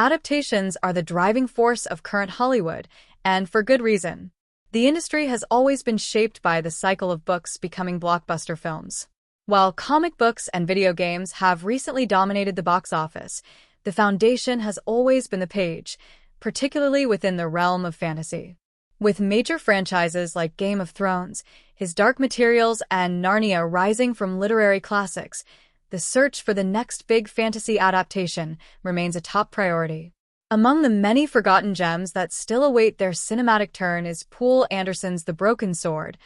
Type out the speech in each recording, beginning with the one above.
Adaptations are the driving force of current Hollywood, and for good reason. The industry has always been shaped by the cycle of books becoming blockbuster films. While comic books and video games have recently dominated the box office, the foundation has always been the page, particularly within the realm of fantasy. With major franchises like Game of Thrones, His Dark Materials, and Narnia rising from literary classics, the search for the next big fantasy adaptation remains a top priority. Among the many forgotten gems that still await their cinematic turn is Poul Anderson's The Broken Sword,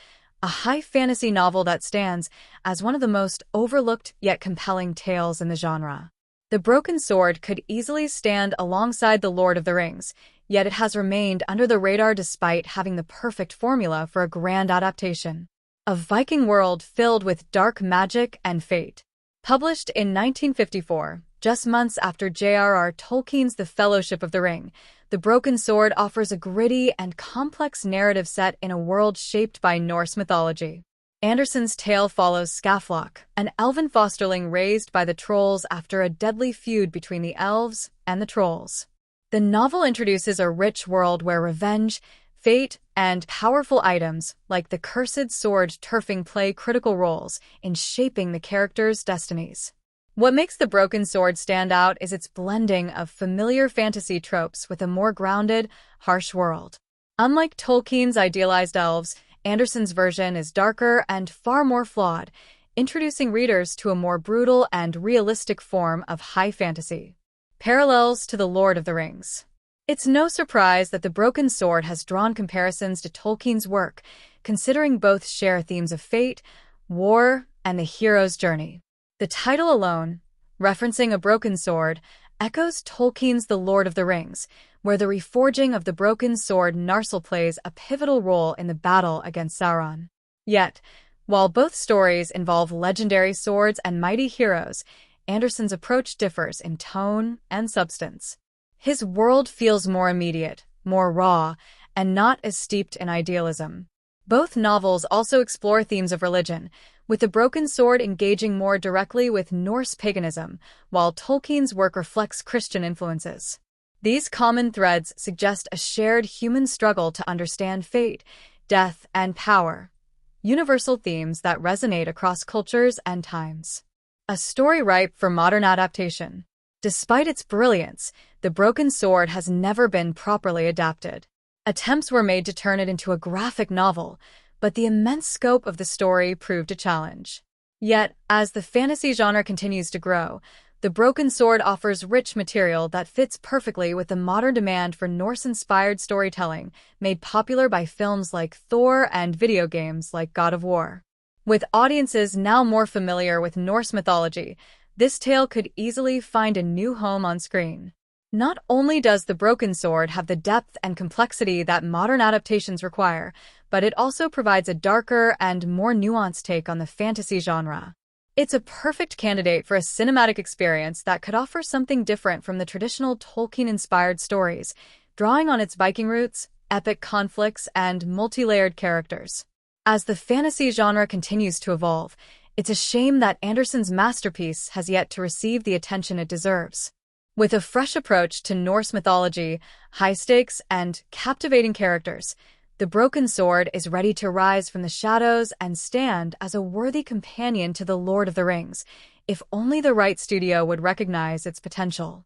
a high fantasy novel that stands as one of the most overlooked yet compelling tales in the genre. The Broken Sword could easily stand alongside The Lord of the Rings, yet it has remained under the radar despite having the perfect formula for a grand adaptation. A Viking world filled with dark magic and fate. Published in 1954, just months after J.R.R. Tolkien's The Fellowship of the Ring, The Broken Sword offers a gritty and complex narrative set in a world shaped by Norse mythology. Anderson's tale follows Skaflock, an elven fosterling raised by the trolls after a deadly feud between the elves and the trolls. The novel introduces a rich world where revenge, fate, and powerful items like the cursed sword turfing play critical roles in shaping the characters' destinies. What makes The Broken Sword stand out is its blending of familiar fantasy tropes with a more grounded, harsh world. Unlike Tolkien's idealized elves, Anderson's version is darker and far more flawed, introducing readers to a more brutal and realistic form of high fantasy. Parallels to The Lord of the Rings. It's no surprise that The Broken Sword has drawn comparisons to Tolkien's work, considering both share themes of fate, war, and the hero's journey. The title alone, referencing a broken sword, echoes Tolkien's The Lord of the Rings, where the reforging of the broken sword Narsil plays a pivotal role in the battle against Sauron. Yet, while both stories involve legendary swords and mighty heroes, Anderson's approach differs in tone and substance. His world feels more immediate, more raw, and not as steeped in idealism. Both novels also explore themes of religion, with The Broken Sword engaging more directly with Norse paganism, while Tolkien's work reflects Christian influences. These common threads suggest a shared human struggle to understand fate, death, and power, universal themes that resonate across cultures and times. A story ripe for modern adaptation. Despite its brilliance, The Broken Sword has never been properly adapted. Attempts were made to turn it into a graphic novel, but the immense scope of the story proved a challenge. Yet, as the fantasy genre continues to grow, The Broken Sword offers rich material that fits perfectly with the modern demand for Norse-inspired storytelling, made popular by films like Thor and video games like God of War. With audiences now more familiar with Norse mythology, this tale could easily find a new home on screen. Not only does The Broken Sword have the depth and complexity that modern adaptations require, but it also provides a darker and more nuanced take on the fantasy genre. It's a perfect candidate for a cinematic experience that could offer something different from the traditional Tolkien-inspired stories, drawing on its Viking roots, epic conflicts, and multi-layered characters. As the fantasy genre continues to evolve, it's a shame that Anderson's masterpiece has yet to receive the attention it deserves. With a fresh approach to Norse mythology, high stakes, and captivating characters, The Broken Sword is ready to rise from the shadows and stand as a worthy companion to The Lord of the Rings, if only the right studio would recognize its potential.